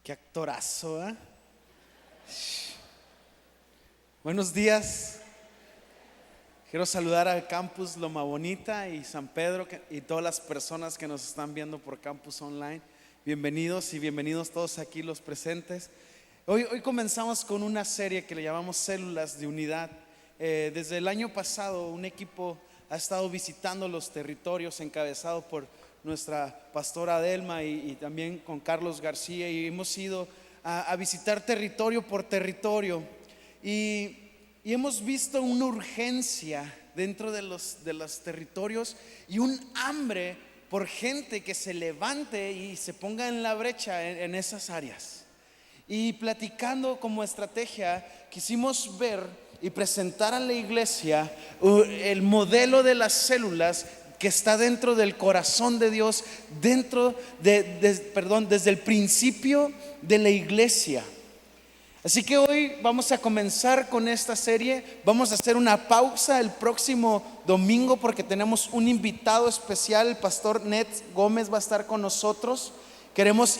Qué actorazo, ¿eh? Buenos días. Quiero saludar al Campus Loma Bonita y San Pedro y todas las personas que nos están viendo por Campus Online. Bienvenidos y bienvenidos todos aquí los presentes. Hoy comenzamos con una serie que le llamamos Células de Unidad. Desde el año pasado un equipo ha estado visitando los territorios encabezado por nuestra pastora Adelma y también con Carlos García, y hemos ido a visitar territorio por territorio y hemos visto una urgencia dentro de los territorios y un hambre por gente que se levante y se ponga en la brecha en esas áreas. Y platicando como estrategia, quisimos ver y presentar a la iglesia el modelo de las células que está dentro del corazón de Dios, desde el principio de la iglesia. Así que hoy vamos a comenzar con esta serie. Vamos a hacer una pausa el próximo domingo porque tenemos un invitado especial. El pastor Ned Gómez va a estar con nosotros. Queremos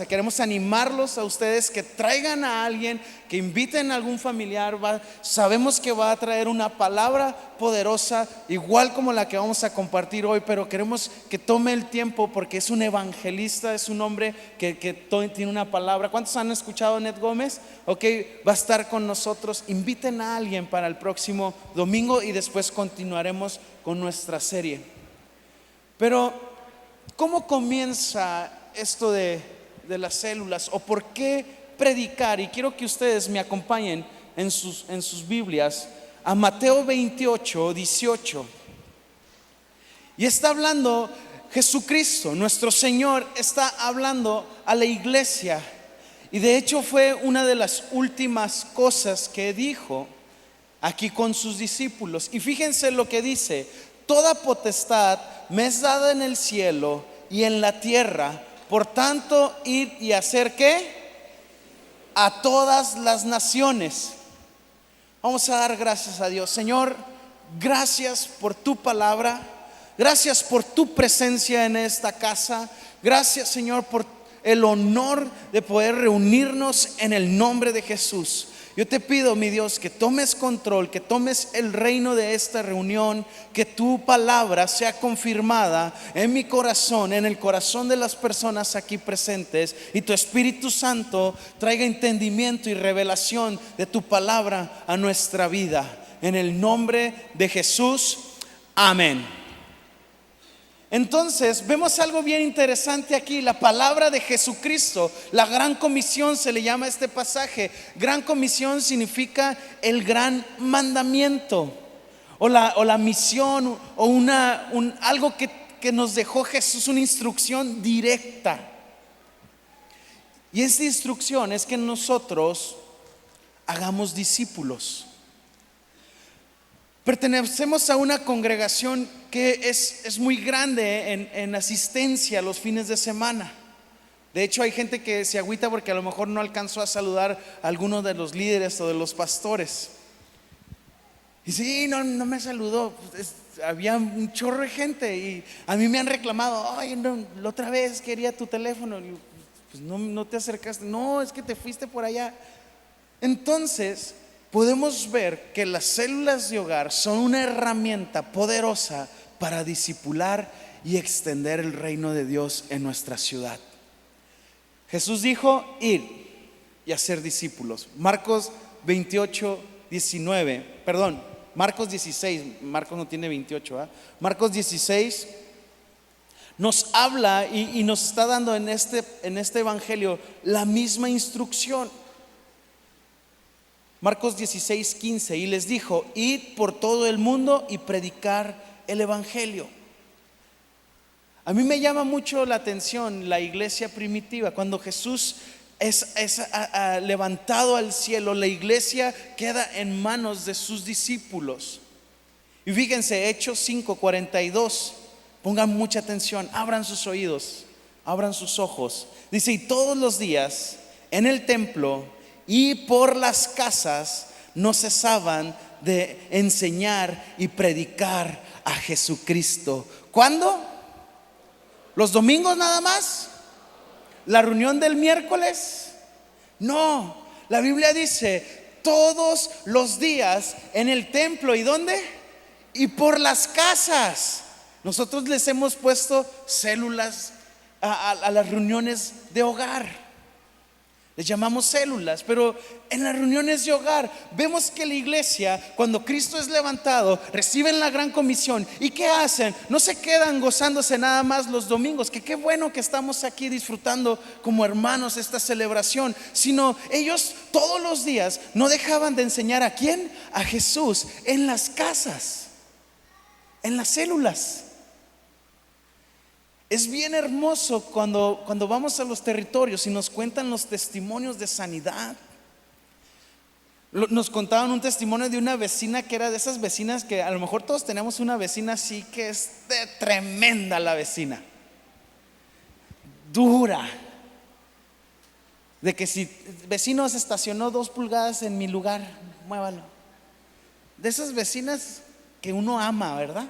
queremos animarlos a ustedes que traigan a alguien, que inviten a algún familiar. Sabemos que va a traer una palabra poderosa, igual como la que vamos a compartir hoy, pero queremos que tome el tiempo porque es un evangelista, es un hombre que tiene una palabra. ¿Cuántos han escuchado a Ned Gómez? Ok, va a estar con nosotros. Inviten a alguien para el próximo domingo y después continuaremos con nuestra serie. Pero ¿cómo comienza esto de las células? ¿O por qué predicar? Y quiero que ustedes me acompañen en sus Biblias a Mateo 28, 18. Y está hablando Jesucristo, nuestro Señor, está hablando a la iglesia. Y de hecho fue una de las últimas cosas que dijo aquí con sus discípulos. Y fíjense lo que dice: toda potestad me es dada en el cielo y en la tierra. Por tanto, ir y hacer ¿qué? A todas las naciones. Vamos a dar gracias a Dios. Señor, gracias por tu palabra. Gracias por tu presencia en esta casa. Gracias, Señor, por el honor de poder reunirnos en el nombre de Jesús. Yo te pido, mi Dios, que tomes control, que tomes el reino de esta reunión, que tu palabra sea confirmada en mi corazón, en el corazón de las personas aquí presentes, y tu Espíritu Santo traiga entendimiento y revelación de tu palabra a nuestra vida. En el nombre de Jesús, amén. Entonces vemos algo bien interesante aquí, la palabra de Jesucristo. La gran comisión se le llama a este pasaje. Gran comisión significa el gran mandamiento, o la misión, o algo que nos dejó Jesús, una instrucción directa. Y esta instrucción es que nosotros hagamos discípulos. Pertenecemos a una congregación que es muy grande en asistencia los fines de semana. De hecho, hay gente que se agüita porque a lo mejor no alcanzó a saludar a alguno de los líderes o de los pastores. Y sí, no me saludó. Había un chorro de gente y a mí me han reclamado: ay, no, la otra vez quería tu teléfono. Y pues no te acercaste. No, es que te fuiste por allá. Entonces podemos ver que las células de hogar son una herramienta poderosa para discipular y extender el reino de Dios en nuestra ciudad. Jesús dijo: ir y hacer discípulos. Marcos 28, 19, perdón, Marcos 16, Marcos no tiene 28, ¿eh? Marcos 16 nos habla y nos está dando en este evangelio la misma instrucción. Marcos 16, 15, y les dijo: id por todo el mundo y predicar el evangelio. A mí me llama mucho la atención la iglesia primitiva. Cuando Jesús es levantado al cielo, la iglesia queda en manos de sus discípulos. Y fíjense, Hechos 5, 42. Pongan mucha atención, abran sus oídos, abran sus ojos. Dice: y todos los días en el templo y por las casas no cesaban de enseñar y predicar a Jesucristo. ¿Cuándo? ¿Los domingos nada más? ¿La reunión del miércoles? No, la Biblia dice todos los días en el templo. ¿Y dónde? Y por las casas. Nosotros les hemos puesto células a las reuniones de hogar. Les llamamos células, pero en las reuniones de hogar vemos que la iglesia, cuando Cristo es levantado, reciben la gran comisión. ¿Y qué hacen? No se quedan gozándose nada más los domingos, que qué bueno que estamos aquí disfrutando como hermanos esta celebración, sino ellos todos los días no dejaban de enseñar ¿a quién? A Jesús en las casas, en las células. Es bien hermoso cuando vamos a los territorios y nos cuentan los testimonios de sanidad. Nos contaban un testimonio de una vecina que era de esas vecinas que a lo mejor todos tenemos una vecina así, que es tremenda la vecina, dura. De que si vecino se estacionó 2 pulgadas en mi lugar, muévalo. De esas vecinas que uno ama, ¿verdad?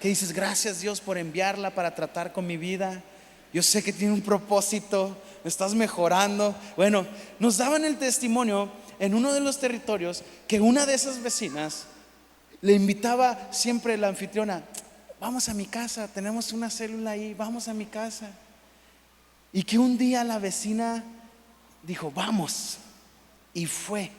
Que dices, gracias Dios por enviarla para tratar con mi vida. Yo sé que tiene un propósito, me estás mejorando. Bueno, nos daban el testimonio en uno de los territorios que una de esas vecinas le invitaba siempre la anfitriona: vamos a mi casa, tenemos una célula ahí, vamos a mi casa. Y que un día la vecina dijo, vamos, y fue.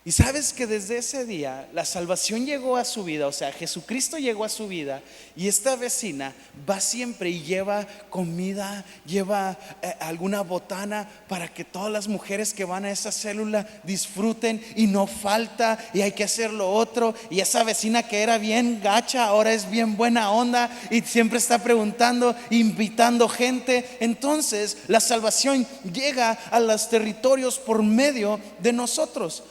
Y sabes que desde ese día la salvación llegó a su vida, o sea, Jesucristo llegó a su vida. Y esta vecina va siempre y lleva comida, lleva alguna botana para que todas las mujeres que van a esa célula disfruten y no falta. Y hay que hacer lo otro. Y esa vecina que era bien gacha ahora es bien buena onda y siempre está preguntando, invitando gente. Entonces la salvación llega a los territorios por medio de nosotros.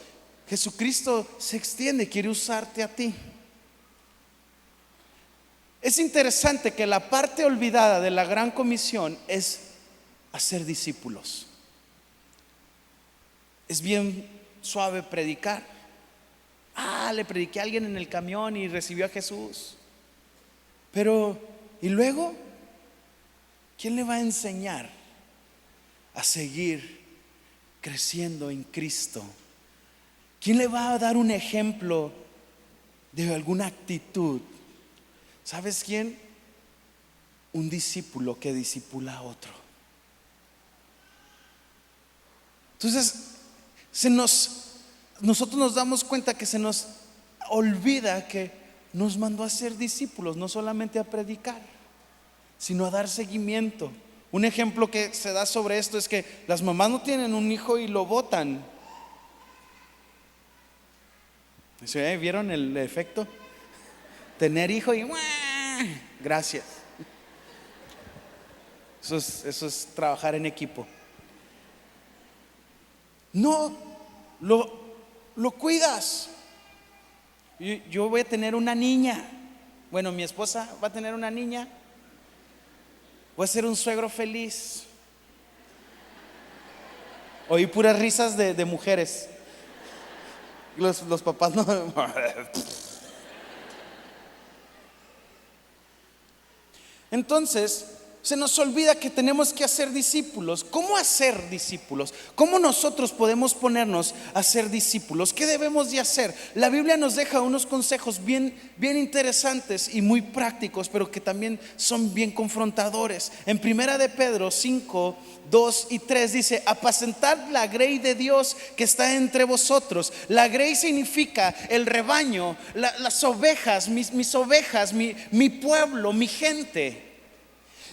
Jesucristo se extiende, quiere usarte a ti. Es interesante que la parte olvidada de la gran comisión es hacer discípulos. Es bien suave predicar. Le prediqué a alguien en el camión y recibió a Jesús. Pero, ¿y luego? ¿Quién le va a enseñar a seguir creciendo en Cristo? ¿Quién le va a dar un ejemplo de alguna actitud? ¿Sabes quién? Un discípulo que discipula a otro. Entonces, nosotros nos damos cuenta que se nos olvida que nos mandó a ser discípulos, no solamente a predicar, sino a dar seguimiento. Un ejemplo que se da sobre esto es que las mamás no tienen un hijo y lo botan. ¿Vieron el efecto? Tener hijo y gracias. Eso es trabajar en equipo. No, lo cuidas. Yo voy a tener una niña. Bueno, mi esposa va a tener una niña. Voy a ser un suegro feliz. Oí puras risas de mujeres. Los papás no. Entonces se nos olvida que tenemos que hacer discípulos. ¿Cómo hacer discípulos? ¿Cómo nosotros podemos ponernos a ser discípulos? ¿Qué debemos de hacer? La Biblia nos deja unos consejos bien interesantes y muy prácticos, pero que también son bien confrontadores. En 1 de Pedro 5, 2 y 3 dice: apacentad la grey de Dios que está entre vosotros. La grey significa el rebaño, las ovejas, mis ovejas, mi pueblo, mi gente.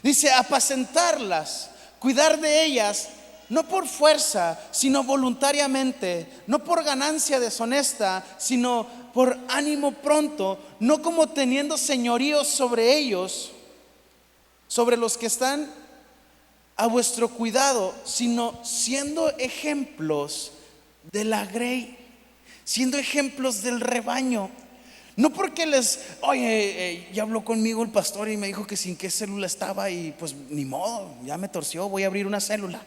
Dice apacentarlas, cuidar de ellas, no por fuerza, sino voluntariamente, no por ganancia deshonesta, sino por ánimo pronto, no como teniendo señorío sobre ellos, sobre los que están a vuestro cuidado, sino siendo ejemplos de la grey, siendo ejemplos del rebaño. No porque ya habló conmigo el pastor y me dijo que sin qué célula estaba y pues ni modo, ya me torció, voy a abrir una célula.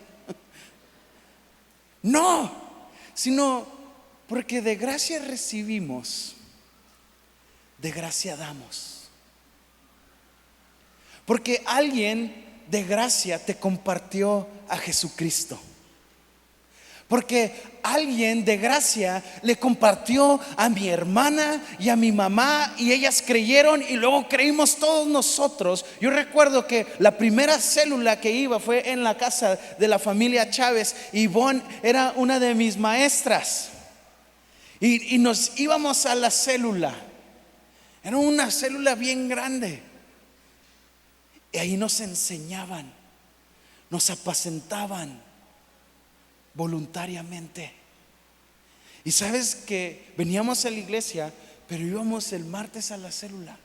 No, sino porque de gracia recibimos, de gracia damos. Porque alguien de gracia te compartió a Jesucristo. Porque alguien de gracia le compartió a mi hermana y a mi mamá, y ellas creyeron, y luego creímos todos nosotros. Yo recuerdo que la primera célula que iba fue en la casa de la familia Chávez. Ivonne era una de mis maestras, y nos íbamos a la célula. Era una célula bien grande, y ahí nos enseñaban, nos apacentaban voluntariamente. Y sabes que veníamos a la iglesia, pero íbamos el martes a la célula.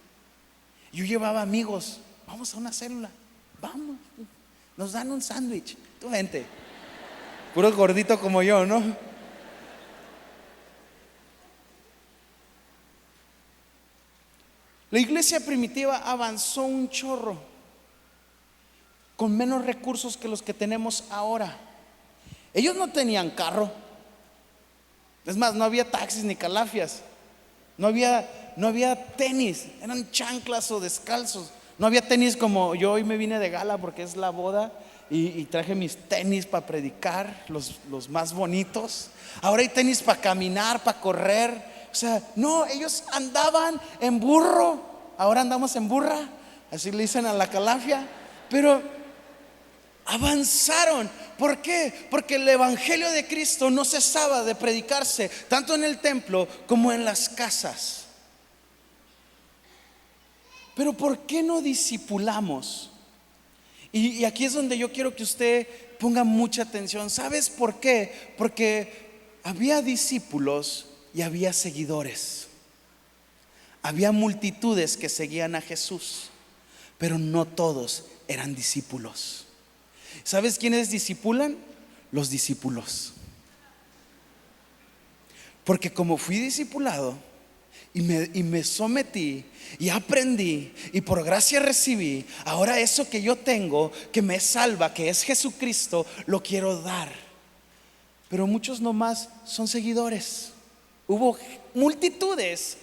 Yo llevaba amigos, vamos a una célula, vamos, nos dan un sándwich. Tu gente, puro gordito como yo, ¿no? La iglesia primitiva avanzó un chorro, con menos recursos que los que tenemos ahora. Ellos no tenían carro. Es más, no había taxis ni calafias. No había tenis. Eran chanclas o descalzos. No había tenis como yo hoy me vine de gala porque es la boda, y traje mis tenis para predicar, los más bonitos. Ahora hay tenis para caminar, para correr. O sea, no, ellos andaban en burro. Ahora andamos en burra, así le dicen a la calafia. Pero avanzaron. ¿Por qué? Porque el evangelio de Cristo no cesaba de predicarse, tanto en el templo como en las casas. Pero ¿por qué no discipulamos? Y aquí es donde yo quiero que usted ponga mucha atención. ¿Sabes por qué? Porque había discípulos y había seguidores. Había multitudes que seguían a Jesús, pero no todos eran discípulos. ¿Sabes quiénes discipulan? Los discípulos. Porque como fui discipulado y me sometí y aprendí y por gracia recibí, ahora eso que yo tengo, que me salva, que es Jesucristo, lo quiero dar. Pero muchos nomás son seguidores. Hubo multitudes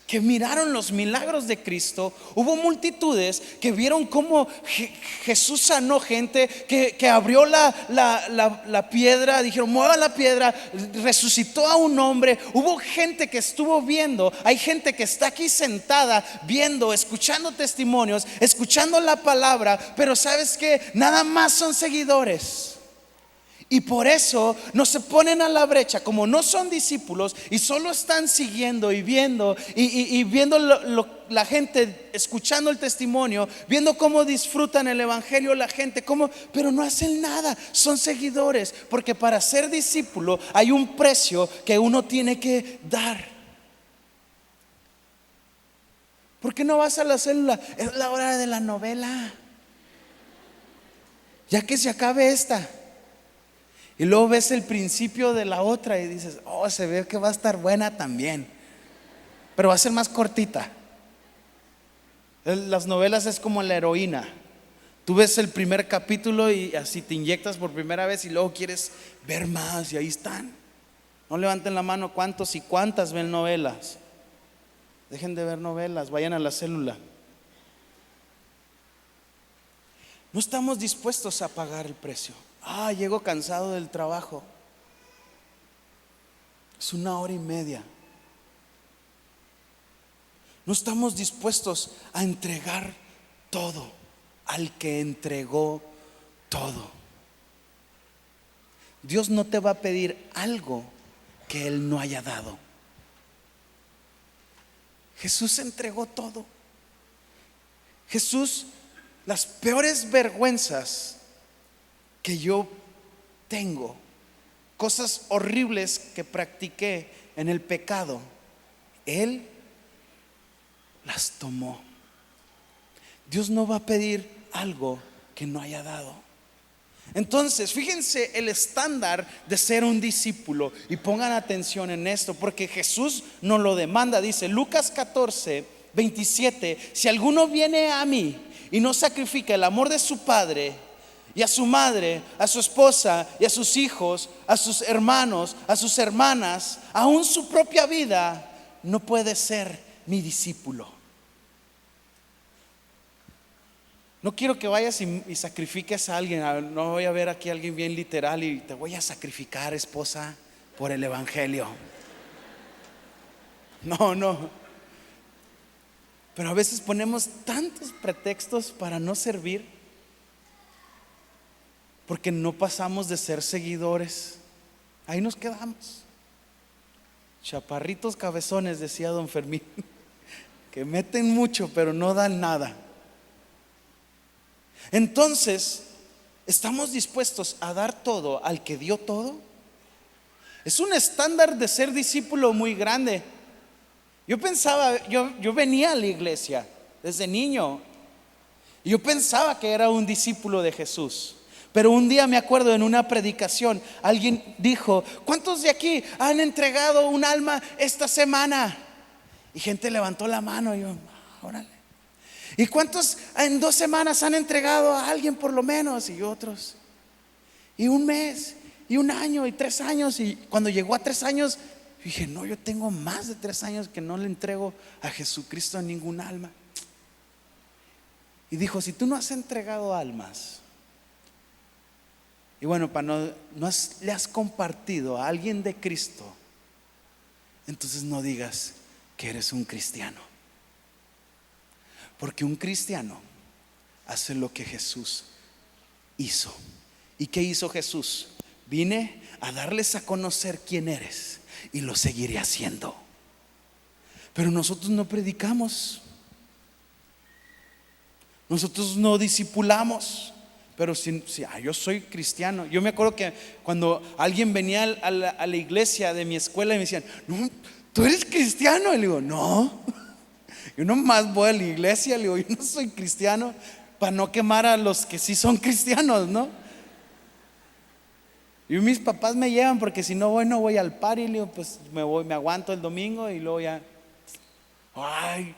que miraron los milagros de Cristo. Hubo multitudes que vieron cómo Jesús sanó gente, que abrió la piedra, dijeron mueva la piedra, resucitó a un hombre. Hubo gente que estuvo viendo. Hay gente que está aquí sentada viendo, escuchando testimonios, escuchando la palabra, pero ¿sabes qué? Nada más son seguidores. Y por eso no se ponen a la brecha, como no son discípulos y solo están siguiendo y viendo y viendo la gente, escuchando el testimonio, viendo cómo disfrutan el evangelio la gente, pero no hacen nada. Son seguidores, porque para ser discípulo hay un precio que uno tiene que dar. ¿Por qué no vas a la célula? Es la hora de la novela, ya que se acabe esta. Y luego ves el principio de la otra y dices, oh, se ve que va a estar buena también, pero va a ser más cortita. Las novelas es como la heroína. Tú ves el primer capítulo y así te inyectas por primera vez y luego quieres ver más, y ahí están. No levanten la mano cuántos y cuántas ven novelas. Dejen de ver novelas, vayan a la célula. No estamos dispuestos a pagar el precio. Llego cansado del trabajo. Es 1 hora y media. No estamos dispuestos a entregar todo al que entregó todo. Dios no te va a pedir algo que Él no haya dado. Jesús entregó todo. Jesús, las peores vergüenzas que yo tengo, cosas horribles que practiqué en el pecado, Él las tomó. Dios no va a pedir algo que no haya dado. Entonces, fíjense el estándar de ser un discípulo, y pongan atención en esto, porque Jesús nos lo demanda. Dice Lucas 14:27: si alguno viene a mí y no sacrifica el amor de su padre y a su madre, a su esposa y a sus hijos, a sus hermanos, a sus hermanas, aún su propia vida, no puede ser mi discípulo. No quiero que vayas y sacrifiques a alguien. No voy a ver aquí a alguien bien literal y te voy a sacrificar, esposa, por el evangelio. No, no. Pero a veces ponemos tantos pretextos para no servir, porque no pasamos de ser seguidores. Ahí nos quedamos. Chaparritos cabezones, decía don Fermín, que meten mucho pero no dan nada. Entonces, ¿estamos dispuestos a dar todo al que dio todo? Es un estándar de ser discípulo muy grande. Yo pensaba, yo venía a la iglesia desde niño y yo pensaba que era un discípulo de Jesús. Pero un día me acuerdo, en una predicación alguien dijo: ¿cuántos de aquí han entregado un alma esta semana? Y gente levantó la mano y yo, órale. ¿Y cuántos en 2 semanas han entregado a alguien por lo menos? Y otros. Y un mes, y 1 año, y 3 años. Y cuando llegó a 3 años, dije: no, yo tengo más de 3 años que no le entrego a Jesucristo a ningún alma. Y dijo: si tú no has entregado almas, y bueno, le has compartido a alguien de Cristo, entonces no digas que eres un cristiano. Porque un cristiano hace lo que Jesús hizo. ¿Y qué hizo Jesús? Vine a darles a conocer quién eres, y lo seguiré haciendo. Pero nosotros no predicamos, nosotros no discipulamos. Pero yo soy cristiano. Yo me acuerdo que cuando alguien venía a la iglesia de mi escuela y me decían: no, ¿tú eres cristiano? Y le digo: no, yo nomás voy a la iglesia. Le digo: yo no soy cristiano, para no quemar a los que sí son cristianos, ¿no? Y mis papás me llevan, porque si no voy al party. Le digo: pues me aguanto el domingo y luego ya. Ay,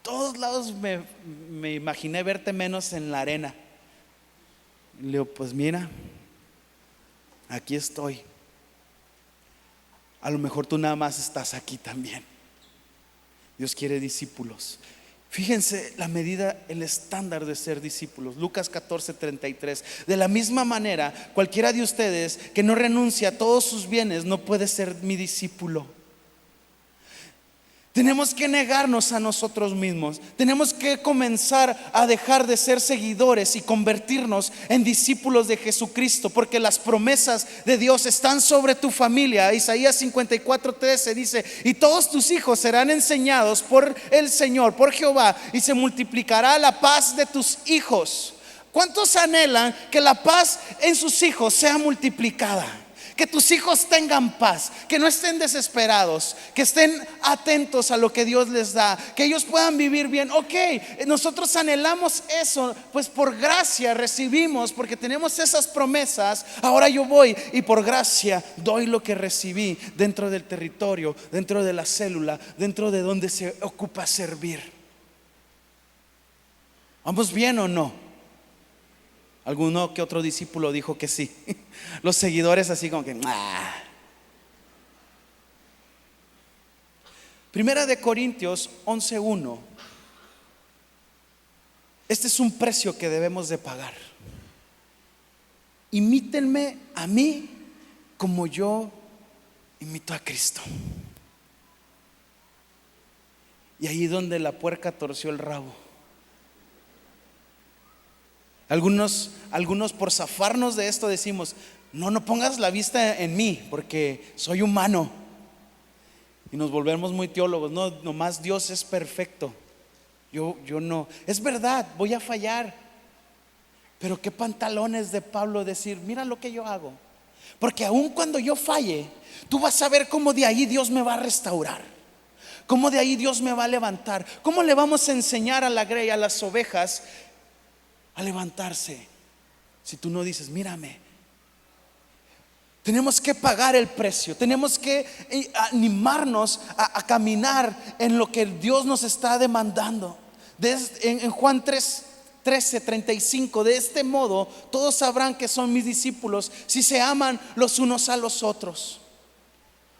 todos lados me imaginé verte menos en la arena. Le digo: pues mira, aquí estoy. A lo mejor tú nada más estás aquí también. Dios quiere discípulos. Fíjense la medida, el estándar de ser discípulos. Lucas 14:33. De la misma manera, cualquiera de ustedes que no renuncia a todos sus bienes no puede ser mi discípulo. Tenemos que negarnos a nosotros mismos. Tenemos que comenzar a dejar de ser seguidores y convertirnos en discípulos de Jesucristo, porque las promesas de Dios están sobre tu familia. Isaías 54:13 dice: y todos tus hijos serán enseñados por el Señor, por Jehová, y se multiplicará la paz de tus hijos. ¿Cuántos anhelan que la paz en sus hijos sea multiplicada? Que tus hijos tengan paz, que no estén desesperados, que estén atentos a lo que Dios les da, que ellos puedan vivir bien. Ok, nosotros anhelamos eso, pues por gracia recibimos, porque tenemos esas promesas. Ahora yo voy y por gracia doy lo que recibí dentro del territorio, dentro de la célula, dentro de donde se ocupa servir. ¿Vamos bien o no? Alguno que otro discípulo dijo que sí. Los seguidores así como que Primera de Corintios 11:1. Este es un precio que debemos de pagar. Imítenme a mí como yo imito a Cristo. Y ahí donde la puerca torció el rabo. Algunos por zafarnos de esto decimos: no pongas la vista en mí, porque soy humano. Y nos volvemos muy teólogos. No, nomás Dios es perfecto. Yo no. Es verdad, voy a fallar. Pero qué pantalones de Pablo decir: mira lo que yo hago. Porque aun cuando yo falle, tú vas a ver cómo de ahí Dios me va a restaurar, cómo de ahí Dios me va a levantar. ¿Cómo le vamos a enseñar a la grey, a las ovejas, a levantarse si tú no dices: mírame? Tenemos que pagar el precio. Tenemos que animarnos a caminar en lo que Dios nos está demandando. En Juan 13:35: de este modo todos sabrán que son mis discípulos si se aman los unos a los otros.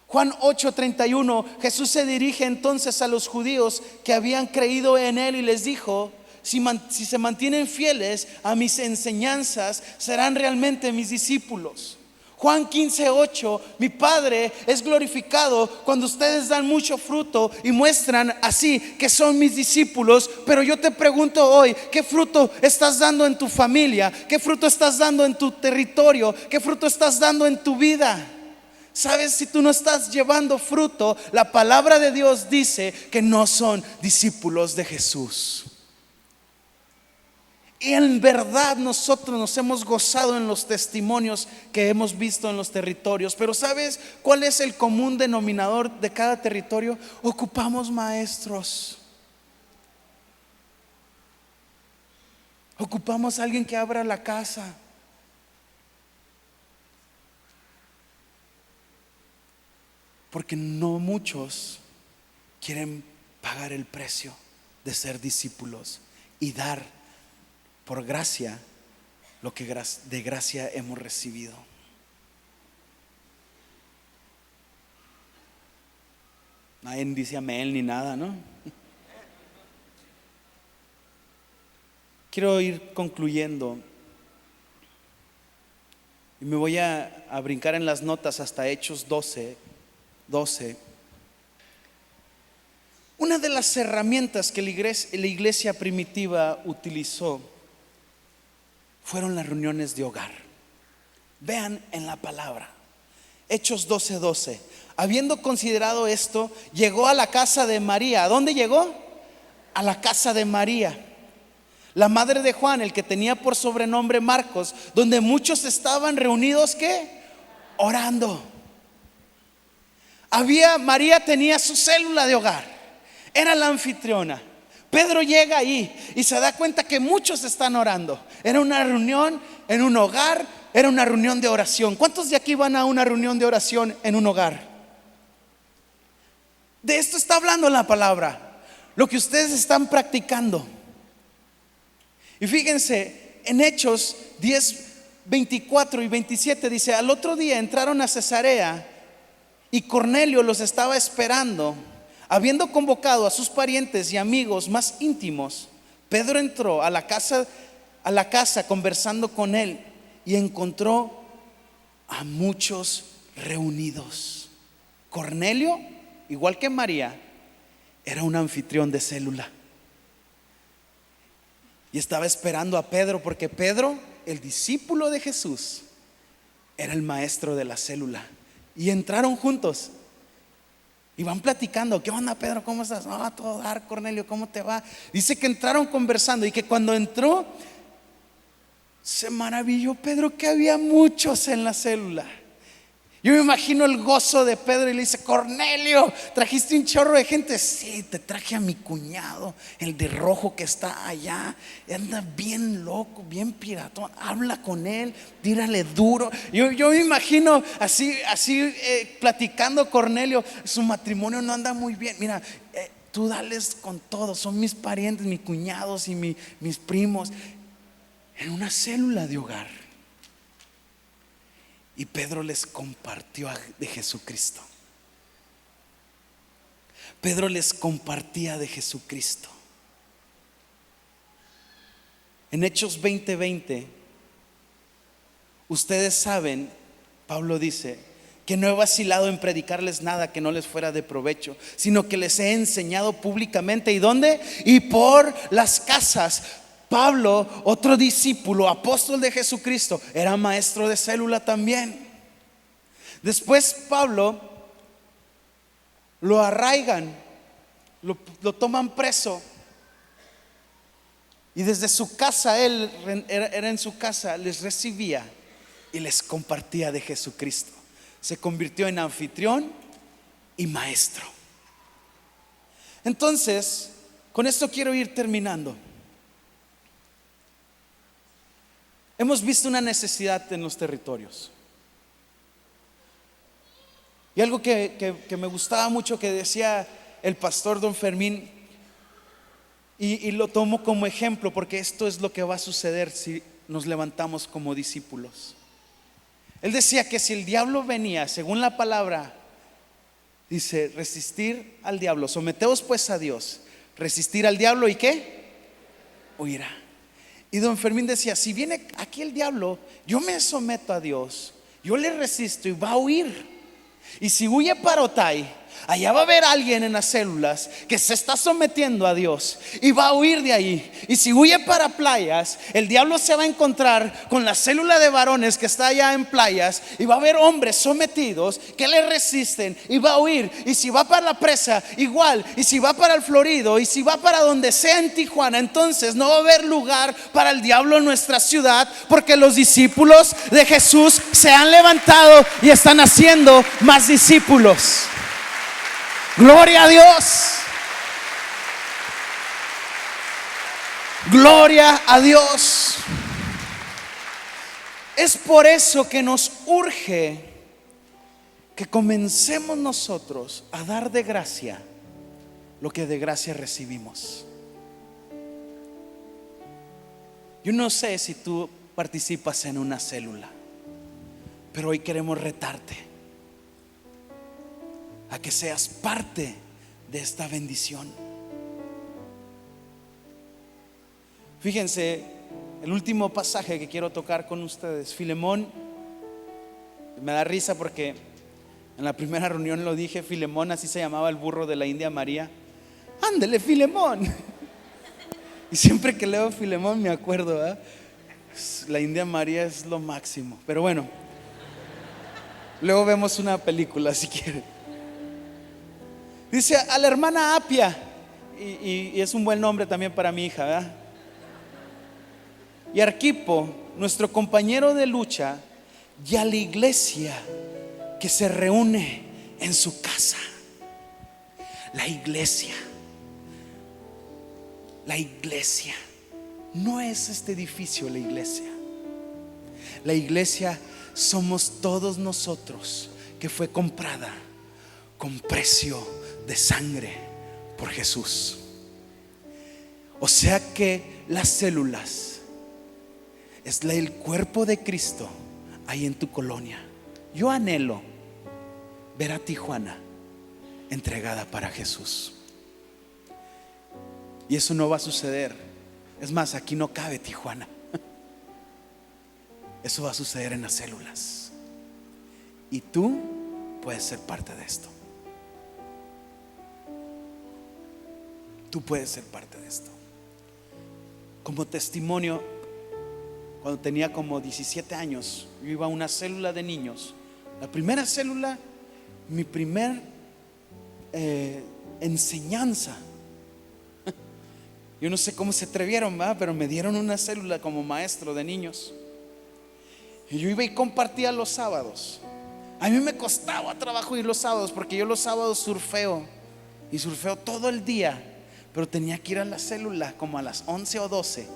Juan 8:31: Jesús se dirige entonces a los judíos que habían creído en él y les dijo: si se mantienen fieles a mis enseñanzas, serán realmente mis discípulos. Juan 15:8, mi Padre es glorificado cuando ustedes dan mucho fruto y muestran así que son mis discípulos. Pero yo te pregunto hoy, ¿qué fruto estás dando en tu familia? ¿Qué fruto estás dando en tu territorio? ¿Qué fruto estás dando en tu vida? ¿Sabes? Si tú no estás llevando fruto, la palabra de Dios dice que no son discípulos de Jesús. Y en verdad nosotros nos hemos gozado en los testimonios que hemos visto en los territorios. Pero ¿sabes cuál es el común denominador de cada territorio? Ocupamos maestros. Ocupamos a alguien que abra la casa. Porque no muchos quieren pagar el precio de ser discípulos y dar por gracia lo que de gracia hemos recibido. Nadie dice amén ni nada, ¿no? Quiero ir concluyendo y me voy a brincar en las notas hasta Hechos 12. Una de las herramientas que la iglesia primitiva utilizó fueron las reuniones de hogar. Vean en la palabra Hechos 12:12. Habiendo considerado esto, llegó a la casa de María. ¿A dónde llegó? A la casa de María, la madre de Juan, el que tenía por sobrenombre Marcos, donde muchos estaban reunidos, ¿qué? Orando. María tenía su célula de hogar, era la anfitriona. Pedro llega ahí y se da cuenta que muchos están orando. Era una reunión en un hogar, era una reunión de oración. ¿Cuántos de aquí van a una reunión de oración en un hogar? De esto está hablando la palabra, lo que ustedes están practicando. Y fíjense, en Hechos 10:24 y 27 dice: al otro día entraron a Cesarea y Cornelio los estaba esperando. Habiendo convocado a sus parientes y amigos más íntimos, Pedro entró a la casa conversando con él y encontró a muchos reunidos. Cornelio, igual que María, era un anfitrión de célula y estaba esperando a Pedro, porque Pedro, el discípulo de Jesús, era el maestro de la célula. Y entraron juntos y van platicando. ¿Qué onda, Pedro? ¿Cómo estás? No, a todo dar. Cornelio, ¿cómo te va? Dice que entraron conversando y que cuando entró se maravilló Pedro que había muchos en la célula. Yo me imagino el gozo de Pedro y le dice: Cornelio, ¿trajiste un chorro de gente? Sí, te traje a mi cuñado, el de rojo que está allá. Anda bien loco, bien piratón. Habla con él, tírale duro. Yo me imagino así platicando Cornelio. Su matrimonio no anda muy bien. Mira, tú dales con todo. Son mis parientes, mis cuñados y mis primos. En una célula de hogar. Y Pedro les compartió de Jesucristo. Pedro les compartía de Jesucristo. En Hechos 20:20, ustedes saben, Pablo dice, que no he vacilado en predicarles nada que no les fuera de provecho, sino que les he enseñado públicamente. ¿Y dónde? Y por las casas. Pablo, otro discípulo, apóstol de Jesucristo, era maestro de célula también. Después Pablo lo arraigan, lo toman preso. Y desde su casa, él era en su casa, les recibía y les compartía de Jesucristo. Se convirtió en anfitrión y maestro. Entonces, con esto quiero ir terminando. Hemos visto una necesidad en los territorios. Y algo que me gustaba mucho que decía el pastor Don Fermín, y lo tomo como ejemplo porque esto es lo que va a suceder si nos levantamos como discípulos. Él decía que si el diablo venía, según la palabra, dice: resistir al diablo, someteos pues a Dios, resistir al diablo, ¿y qué? huirá. Y don Fermín decía, si viene aquí el diablo, yo me someto a Dios, yo le resisto y va a huir. Y si huye para Otay, allá va a haber alguien en las células que se está sometiendo a Dios y va a huir de ahí. Y si huye para Playas, el diablo se va a encontrar con la célula de varones que está allá en Playas y va a haber hombres sometidos que le resisten y va a huir. Y si va para la Presa, igual. Y si va para el Florido, y si va para donde sea en Tijuana, entonces no va a haber lugar para el diablo en nuestra ciudad, porque los discípulos de Jesús se han levantado y están haciendo más discípulos. Gloria a Dios. Gloria a Dios. Es por eso que nos urge que comencemos nosotros a dar de gracia lo que de gracia recibimos. Yo no sé si tú participas en una célula, pero hoy queremos retarte a que seas parte de esta bendición. Fíjense, el último pasaje que quiero tocar con ustedes, Filemón. Me da risa porque en la primera reunión lo dije, Filemón, así se llamaba el burro de la India María. Ándele, Filemón. Y siempre que leo Filemón me acuerdo, ¿verdad? La India María es lo máximo. Pero bueno, luego vemos una película si quieren. Dice a la hermana Apia, y es un buen nombre también para mi hija, ¿verdad? Y Arquipo, nuestro compañero de lucha, y a la iglesia que se reúne en su casa. La iglesia no es este edificio. La iglesia somos todos nosotros, que fue comprada con precio de sangre por Jesús. O sea que las células es el cuerpo de Cristo ahí en tu colonia. Yo anhelo ver a Tijuana entregada para Jesús. Y eso no va a suceder. Es más, aquí no cabe Tijuana. Eso va a suceder en las células. Y tú puedes ser parte de esto. Tú puedes ser parte de esto. Como testimonio, cuando tenía como 17 años, yo iba a una célula de niños. La primera célula, mi primer enseñanza. Yo no sé cómo se atrevieron, ¿verdad? Pero me dieron una célula como maestro de niños. Y yo iba y compartía los sábados. A mí me costaba trabajo ir los sábados, porque yo los sábados surfeo. Y surfeo todo el día. Pero tenía que ir a la célula como a las 11 o 12.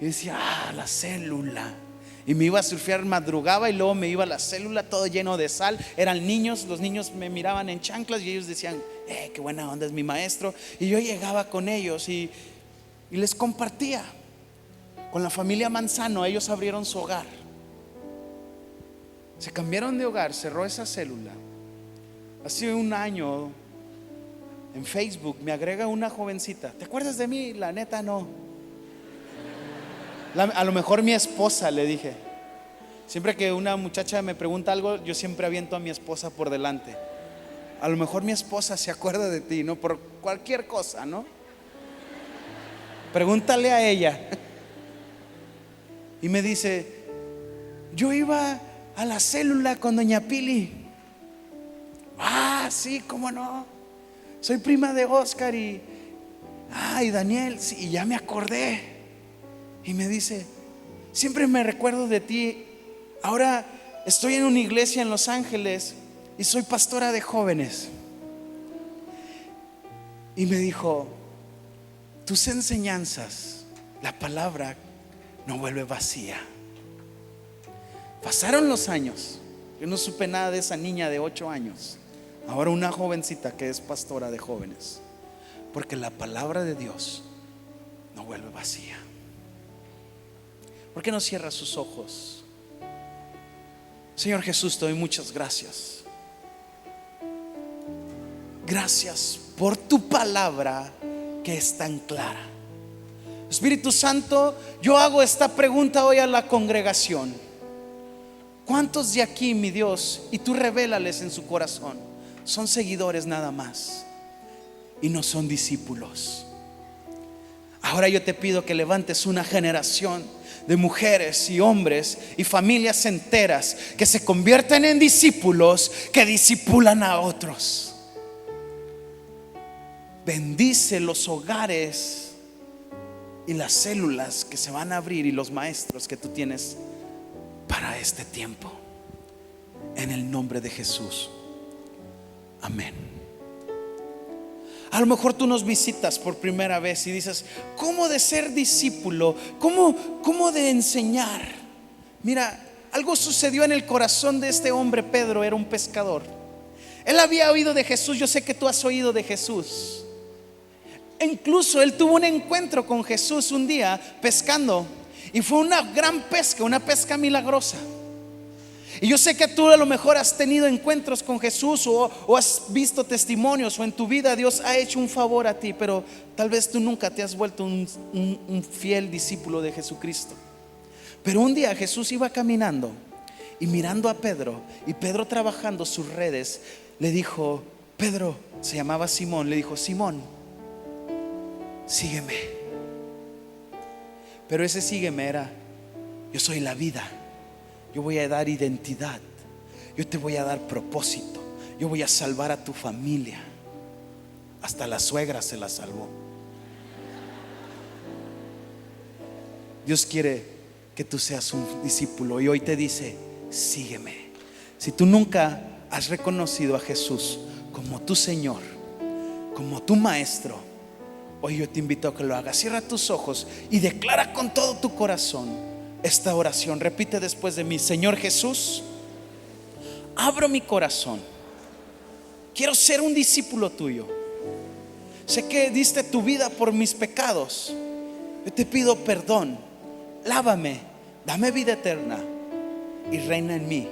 Y decía, la célula. Y me iba a surfear, madrugaba y luego me iba a la célula todo lleno de sal. Eran niños, los niños me miraban en chanclas y ellos decían, qué buena onda, es mi maestro. Y yo llegaba con ellos y les compartía. Con la familia Manzano, ellos abrieron su hogar. Se cambiaron de hogar, cerró esa célula. Hace un año en Facebook me agrega una jovencita. ¿Te acuerdas de mí? La neta no. A lo mejor mi esposa, le dije. Siempre que una muchacha me pregunta algo, yo siempre aviento a mi esposa por delante. A lo mejor mi esposa se acuerda de ti, ¿no? Por cualquier cosa, ¿no? Pregúntale a ella. Y me dice, yo iba a la célula con doña Pili. Sí, cómo no. Soy prima de Oscar y Daniel, sí, y ya me acordé. Y me dice, siempre me recuerdo de ti. Ahora estoy en una iglesia en Los Ángeles y soy pastora de jóvenes. Y me dijo, tus enseñanzas, la palabra no vuelve vacía. Pasaron los años, yo no supe nada de esa niña de 8 años. Ahora una jovencita que es pastora de jóvenes. Porque la palabra de Dios no vuelve vacía. ¿Por qué no cierra sus ojos? Señor Jesús, te doy muchas gracias. Gracias por tu palabra que es tan clara. Espíritu Santo, yo hago esta pregunta hoy a la congregación. ¿Cuántos de aquí, mi Dios, y tú revélales en su corazón, son seguidores nada más y no son discípulos? Ahora yo te pido que levantes una generación de mujeres y hombres y familias enteras que se convierten en discípulos, que discipulan a otros. Bendice los hogares y las células que se van a abrir y los maestros que tú tienes para este tiempo, en el nombre de Jesús. Amén. A lo mejor tú nos visitas por primera vez y dices: ¿cómo de ser discípulo? ¿Cómo de enseñar? Mira, algo sucedió en el corazón de este hombre. Pedro era un pescador. Él había oído de Jesús. Yo sé que tú has oído de Jesús. Incluso él tuvo un encuentro con Jesús un día pescando, y fue una gran pesca, una pesca milagrosa. Y yo sé que tú a lo mejor has tenido encuentros con Jesús o has visto testimonios, o en tu vida Dios ha hecho un favor a ti, pero tal vez tú nunca te has vuelto un fiel discípulo de Jesucristo. Pero un día Jesús iba caminando y mirando a Pedro, y Pedro trabajando sus redes, le dijo: Pedro, se llamaba Simón, le dijo: Simón, sígueme. Pero ese sígueme era: yo soy la vida, yo voy a dar identidad, yo te voy a dar propósito, yo voy a salvar a tu familia. Hasta la suegra se la salvó. Dios quiere que tú seas un discípulo, y hoy te dice: sígueme. Si tú nunca has reconocido a Jesús como tu Señor, como tu Maestro, hoy yo te invito a que lo hagas. Cierra tus ojos y declara con todo tu corazón esta oración. Repite después de mí: Señor Jesús, abro mi corazón, quiero ser un discípulo tuyo. Sé que diste tu vida por mis pecados. Yo te pido perdón, lávame, dame vida eterna y reina en mí.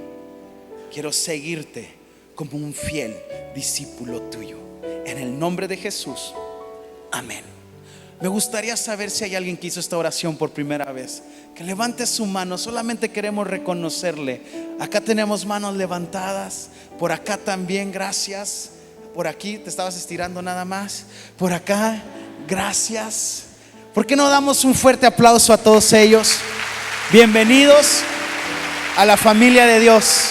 Quiero seguirte como un fiel discípulo tuyo, en el nombre de Jesús. Amén. Me gustaría saber si hay alguien que hizo esta oración por primera vez, que levante su mano. Solamente queremos reconocerle. Acá tenemos manos levantadas, por acá también, gracias. Por aquí te estabas estirando nada más. Por acá, gracias. ¿Por qué no damos un fuerte aplauso a todos ellos? Bienvenidos a la familia de Dios.